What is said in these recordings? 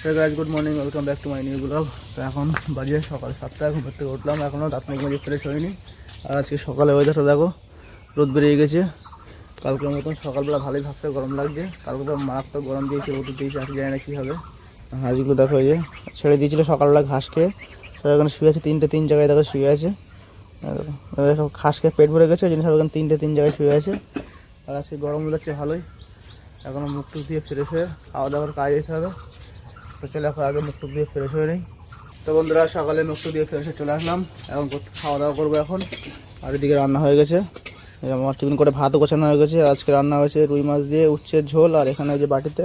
Guys good morning, welcome back to my new blog. তো এখন বাজে সকাল 7টা, ঘুম থেকে উঠলাম, এখনও দাঁত মুখ মেজে ফ্রেশ হয়নি। আর আজকে সকালে ওয়েদারটা দেখো, রোদ বেরিয়ে গেছে। কালকের মতন সকালবেলা ভালোই ভাবতে গরম লাগছে, কালকে তো মারাত্মক গরম দিয়েছে, রোদ দিয়েছে, আজকে জানি না কী হবে। হাঁসগুলো দেখো এই যে ছেড়ে দিয়েছিলো সকালবেলা ঘাস খেয়ে, সব এখানে শুয়ে আছে, তিন জায়গায় দেখো শুয়ে আছে। সব ঘাস খেয়ে পেট ভরে গেছে, ওই জন্য সব এখানে তিন জায়গায় শুয়ে আছে। আর আজকে গরম লাগছে ভালোই, এখনও মুখ টুক দিয়ে ফ্রেশ হয়ে খাওয়া দাওয়ার কাজ যেতে হবে। তো চলে এখন আগে মুখ টুক দিয়ে ফ্রেশ হয়ে নেই। তো বন্ধুরা সকালে মুখ টুক দিয়ে ফ্রেশ হয়ে চলে আসলাম, এখন খাওয়া দাওয়া করবো এখন। আর এদিকে রান্না হয়ে গেছে, আমার টিফিন করে ভাতও গোছানো হয়ে গেছে। আজকে রান্না হয়েছে রুই মাছ দিয়ে উচ্ছের ঝোল, আর এখানে যে বাটিতে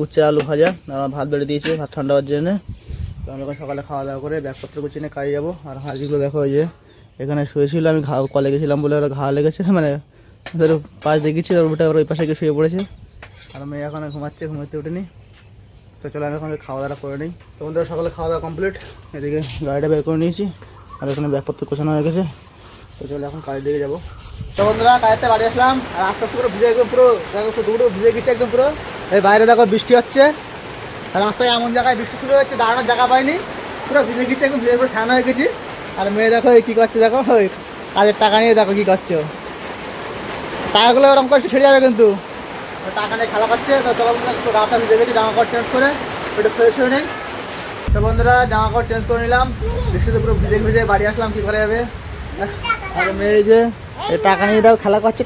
উচ্ছে আলু ভাজা, ভাত বেড়ে দিয়েছে ভাত ঠান্ডা হওয়ার জন্য। তো আমি এখন সকালে খাওয়া দাওয়া করে ব্যাগপত্র গুছিয়ে নিয়ে কাজে যাবো। আর হাঁসগুলো দেখো এই যে এখানে শুয়েছিল, আমি কলে গেছিলাম বলে ওরা ঘা লেগেছে, মানে পাশ দিয়ে গেছি, ওটা ওই পাশে গিয়ে শুয়ে পড়েছে। আর মেয়ে এখন ঘুমাচ্ছে, ঘুমাতে উঠেনি। তো চলো আমি এখন খাওয়া দাওয়া করে নিই। তো বন্ধুরা সকালে খাওয়া দাওয়া কমপ্লিট, এদিকে গাড়িটা বের করে নিয়েছি, আর এখানে ব্যাগপত্র গোছানো হয়ে গেছে। তো চলো এখন কাজের দিকে যাবো। তো বন্ধুরা কাজেতে বাড়ি আসলাম, আর আস্তে আস্তে পুরো ভিজে, একদম পুরো দেখো দুটো ভিজে গেছে একদম পুরো। এই বাইরে দেখো বৃষ্টি হচ্ছে, আর রাস্তায় এমন জায়গায় বৃষ্টি শুরু হচ্ছে, দাঁড়ানোর জায়গা পাইনি, পুরো ভিজে গেছে একদম, ভিজে পুরো ছানা হয়ে গেছি। আর মেয়ে দেখো কী করছে, দেখো ওই কাজের টাকা নিয়ে দেখো কী করছে ও, টাকাগুলো ওরকম করে ছেড়ে যাবে কিন্তু, টাকা নিয়ে খেলা করছে। তো চলো একটু রাতে ভিজে গেছি, জামা কাপড় চেঞ্জ করে একটু ফ্রেশ হয়ে নেই। তো বন্ধুরা জামা কাপড় চেঞ্জ করে নিলাম, বৃষ্টিতে পুরো ভিজে বাড়ি আসলাম, কী করে যাবে। আর মেয়ে যে টাকা নিয়ে দাও খেলা করছে,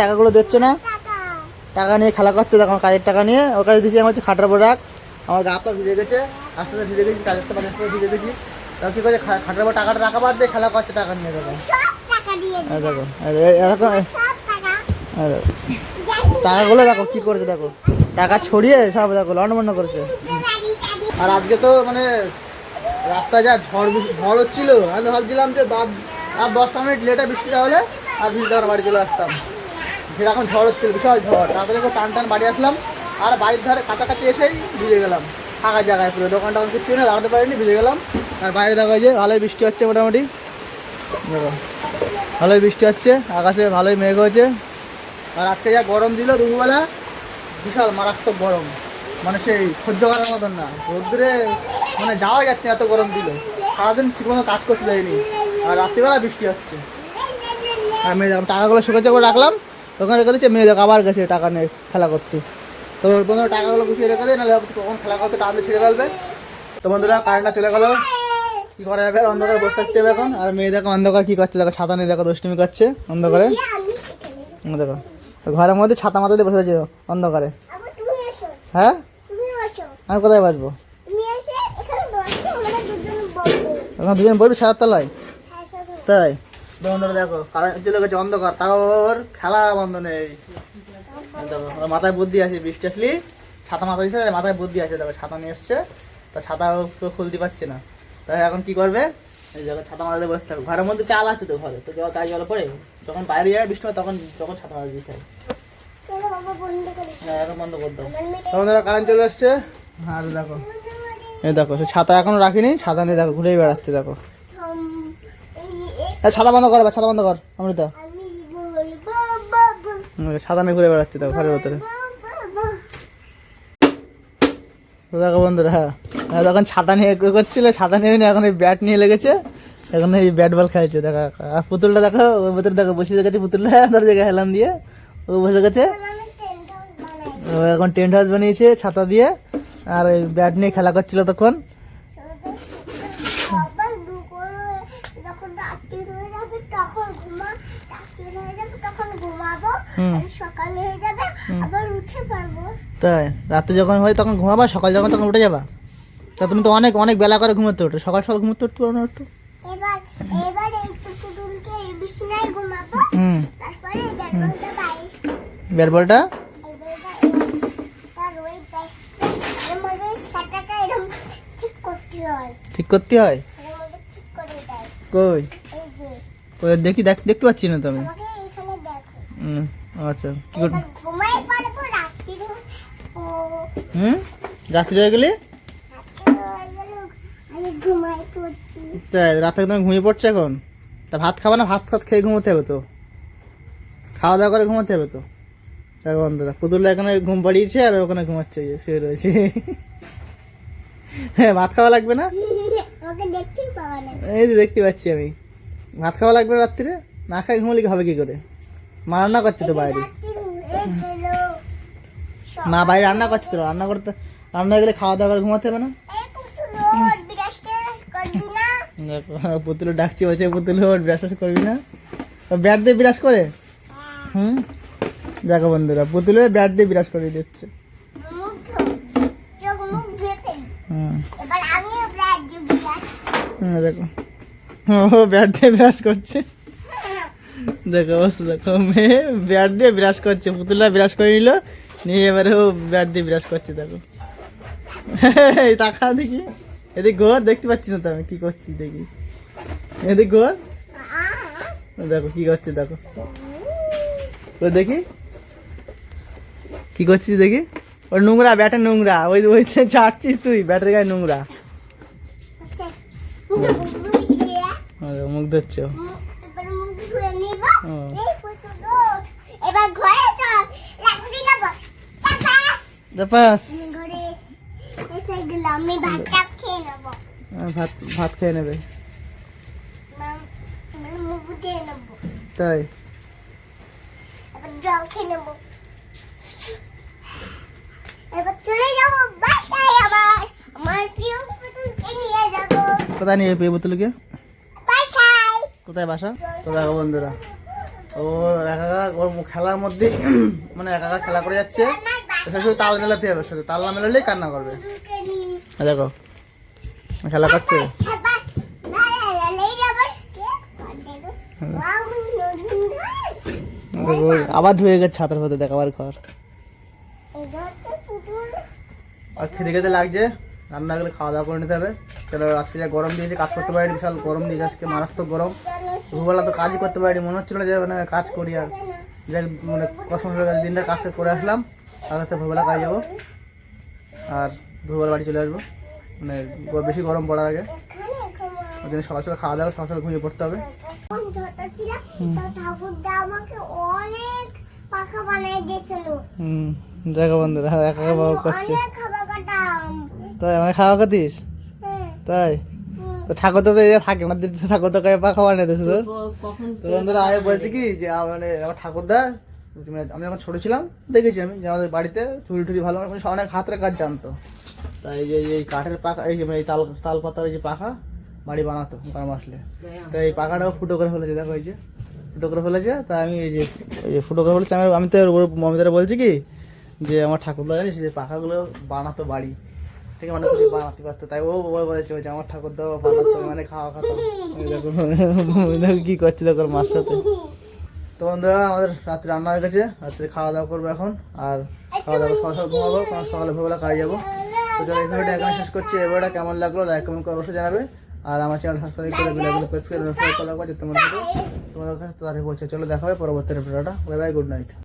টাকাগুলো দিচ্ছে না, টাকা নিয়ে খেলা করছে, তখন কাজের টাকা নিয়ে ওর কাছে দিচ্ছি। আমার হচ্ছে খাটার প্রোডাক্ট, আমার গা তো ভিজে গেছে, আস্তে আস্তে ভিজে গেছি, কাজের তো বাড়ি আসতে ভিজে গেছি। তো কী করে খাটার পর টাকাটা রাখা বাদ দিয়ে খেলা করছে টাকা নিয়ে, দেখো দেখো এরকম টাকাগুলো দেখো কী করেছে, দেখো টাকা ছড়িয়ে সব দেখো লন্ডমন্ড করেছে। আর আজকে তো মানে রাস্তায় যা ঝড় হচ্ছিল, আমি ভাবছিলাম যে আর 10টা মিনিট লেটে বৃষ্টিটা হলে আর ভিজতে বাড়ি চলে আসতাম। সেরকম ঝড় হচ্ছিল, বিশাল ঝড়, তারপরে টান বাড়ি আসলাম, আর বাড়ির ধারে কাছাকাছি এসেই ভিজে গেলাম, ফাঁকা জায়গায় পুরো দোকানটা কিছু না, দাঁড়াতে পারিনি, ভিজে গেলাম। আর বাইরে দেখা যে ভালোই বৃষ্টি হচ্ছে, মোটামুটি দেখো ভালোই বৃষ্টি হচ্ছে, আকাশে ভালোই মেঘ হয়েছে। আর আজকে যা গরম দিল দুপুরবেলা, বিশাল মারাত্মক গরম, মানে সেই সহ্য করার মতন না, রোদ্দুরে মানে যাওয়া যাচ্ছে, এত গরম দিল, সারাদিন ঠিক মতো কাজ করতে যায়নি। আর রাত্রিবেলা বৃষ্টি হচ্ছে, আর মেয়ে যখন টাকাগুলো শুকাতে করে রাখলাম, তখন রেখে দিচ্ছে, মেয়ে দেখো আবার গেছে টাকা নিয়ে খেলা করতে। তো বন্ধুরা টাকাগুলো গুছিয়ে রেখে দেয়, নাহলে কখন খেলা করতে টানতে ছেড়ে ফেলবে। তো বন্ধুরা কারেন্টটা চলে গেলো, কী করা যাবে, অন্ধকারে বসে থাকতে হবে এখন। আর মেয়ে দেখো অন্ধকার কী করছে, দেখো ছাতা নিয়ে দেখো দুষ্টুমি করছে অন্ধকারে, দেখো ঘরের মধ্যে ছাতা মাথা দিয়ে বসে আছে অন্ধকারে। হ্যাঁ আমি কোথায় বাসবো, এখন দুজন বলবি ছাতার তলায়, তাই বন্ধুরা দেখো কারেন্ট চলে গেছে, অন্ধকার, তাও ওর খেলা বন্ধ নেই। দেখো মাথায় বুদ্ধি আছে, বৃষ্টি আসলে ছাতা মাথা দিতে মাথায় বুদ্ধি আছে, দেখো ছাতা নিয়ে এসছে, তা ছাতা খুলতে পারছে না, তাই এখন কি করবে, এই জায়গায় ছাতা মাথা দিয়ে বসে থাকবে। ঘরের মধ্যে চাল আছে তো ঘরে, তো যখন কাজ জল পড়ে, যখন বাইরে যায় বৃষ্টি হয়, তখন ছাতা মাথা দিতে হয়। হ্যাঁ এখন বন্ধ করে দাও। তখন দেখো কারেন্ট চলে এসছে, আর দেখো এই দেখো সে ছাতা এখনো রাখিনি, ছাতা নিয়ে দেখো ঘুরেই বেড়াচ্ছে, দেখো ছাতা বন্ধ কর, ছাতা বন্ধ কর অমৃতা, ছাতা নিয়ে ঘুরে বেড়াচ্ছে দেখো ঘরের ভেতরে। দেখো বন্ধুরা, হ্যাঁ তখন ছাতা নিয়ে করছিল, ছাতা নিয়ে এখন এই ব্যাট নিয়ে লেগেছে, এখন এই ব্যাট বল খেয়েছে। দেখো আর পুতুলটা দেখো ওর ভেতরে দেখো বসে রেখেছে, পুতুলটা তার জায়গায় হেলান দিয়ে ও বসে রেখেছে। এখন টেন্ট হাউস বানিয়েছে ছাতা দিয়ে, আর ওই ব্যাট নিয়ে খেলা করছিল তখন। তাই রাতে যখন হয় তখন ঘুমাবা, সকাল যখন তখন উঠে যাবা। তা তুমি তো অনেক অনেক বেলা করে ঘুমোতে ওঠো, সকাল সকাল ঘুমোতে উঠতে পারো না একটু। ব্যাট বলটা ঠিক করতে হয়, কই কই দেখি দেখতে পাচ্ছি না তো আমি। আচ্ছা কি করবো, রাত্রি হয়ে গেলে তাই রাতে তুমি ঘুমিয়ে পড়ছো এখন, তা ভাত খাবা না, ভাত খেয়ে ঘুমোতে হবে তো, খাওয়া দাওয়া করে ঘুমোতে হবে তো। দেখো বন্ধুরা পুতুলটা এখানে ঘুম পাড়িয়েছে, আর ওখানে ঘুমাচ্ছে, শুয়ে রয়েছে। হ্যাঁ, ভাত খাওয়া লাগবে না? ওকে দেখতেই পাওয়া না। এই যে দেখতে পাচ্ছি আমি। ভাত খাওয়া লাগবে না রাত্রিরে? না খাই ঘুমলে হবে কি করে? মা রান্না করছে তো বাইরে। মা বাইরে রান্না করছে তো, রান্না করতে রান্না গেলে খাওয়া দাওয়া করে ঘুমাতে হবে না? দেখো পুতুল ডাকছি, বলছে পুতুল ব্রাশ করবি না? ব্যাট দিয়ে বিরাজ করে। হুম, দেখো বন্ধুরা পুতুলের ব্যাট দিয়ে বিরাজ করে দিচ্ছে। দেখো ও ব্যাট দিয়ে বিরাজ করছে। দেখো অবস্থা দেখো, মেয়ে ব্যাট দিয়ে বিরাজ করছে, পুতুলরা বিরাজ করে নিল, নিয়ে এবারে ও ব্যাট দিয়ে বিরাজ করছে। দেখো এই তাকা দেখি, এদিক ঘর, দেখতে পাচ্ছি না তো আমি কি করছি, দেখি এদিক ঘর, দেখো কি করছে, দেখো ও দেখি কি করছিস, দেখি ওর নোংরা, ব্যাটে নোংরা, ওই ওই ছাড়ছিস তুই, ব্যাটের গায়ে নোংরা। মুখ ধরছে ভাত খেয়ে নেবে তাই? জল খেয়ে নেবো, এবার চলে যাবো বাসায়। আমার প্রিয় পুতুলকে নিয়ে যাবো। কোথায় নিয়ে পেয়ে পুতুলকে? বাসায়। কোথায় বাসা? তো দেখো বন্ধুরা, ও একা ওর খেলার মধ্যে মানে একা খেলা করে যাচ্ছে, শুধু তাল মেলাতে হবে, শুধু তাল না মেলালেই কান্না করবে। দেখো খেলা করছে, আবার ধুয়ে গেছে ছাতার মধ্যে, দেখ আবার ঘর। আর খেতে খেতে লাগছে, রান্না গেলে খাওয়া দাওয়া করে নিতে হবে। কেন আজকে যা গরম দিয়েছে, কাজ করতে পারিনি, বিশাল গরম দিয়েছে আজকে, মারাত্মক গরম। দুবেলা তো কাজই করতে পারিনি, মনে হচ্ছিল যে মানে কাজ করি, আর যাই মানে কষ্ট দিনটা কাজ করে আসলাম, তাহলে তো ভোরবেলা কাজ যাবো, আর ভোরবেলা বাড়ি চলে আসবো, মানে বেশি গরম পড়ার আগে। ওই জন্য সকাল সকাল খাওয়া দাওয়া, সকাল সকাল ঘুমিয়ে পড়তে হবে। দেখো বন্ধুরা একা একা বাবা করছে, তাই আমাকে খাওয়া খাতিস? তাই তো ঠাকুর তো থাকে না, ঠাকুর তো পাখা বানিয়ে দিয়েছে। তো বন্ধুরা আমি বলছি কি যে মানে আমার ঠাকুরদা, আমি যখন ছোট ছিলাম দেখেছি আমি যে আমাদের বাড়িতে চুরি টুরি ভালো অনেক হাতের কাজ জানতো, তাই যে এই কাঠের পাখা, এই যে এই তাল পাতার এই যে পাখা বাড়ি বানাতো গরম আসলে, তো এই পাখাটাও ফুটো করে ফেলেছে। দেখো এই যে ফুটো করে ফেলেছে, তা আমি এই যে ফুটো করে ফেলেছি, আমি তো মমিদারা বলছি কি যে আমার ঠাকুরদা জানিস যে পাখাগুলো বানাতো বাড়ি থেকে, মানে কিছু বানাতে পারতো, তাই ও বলেছে যে আমার ঠাকুরদা বানাতো, মানে খাওয়া খাতো। দেখো কি করছে দেখো মার সাথে। তো বন্ধুরা আমাদের রাত্রে রান্না হয়ে গেছে, রাত্রে খাওয়া দাওয়া করবো এখন, আর খাওয়া দাওয়া সকাল সকাল ঘুমাবো, কারণ সকালে ভোরবেলা কাজে যাবো। তো চলো এই ভিডিওটা এখানে শেষ করছি। এই ভিডিওটা কেমন লাগলো লাইক কমেন্ট করে অবশ্যই জানাবে, আর আমার চ্যানেল সাবস্ক্রাইব করে বেলগুলো প্রেস করে সাবস্ক্রাইব করে রাখবো, যাতে তোমাদের কাছে তাড়াতাড়ি পৌঁছে। চলো দেখা হবে পরবর্তী ভিডিওটা। Bye bye, good night.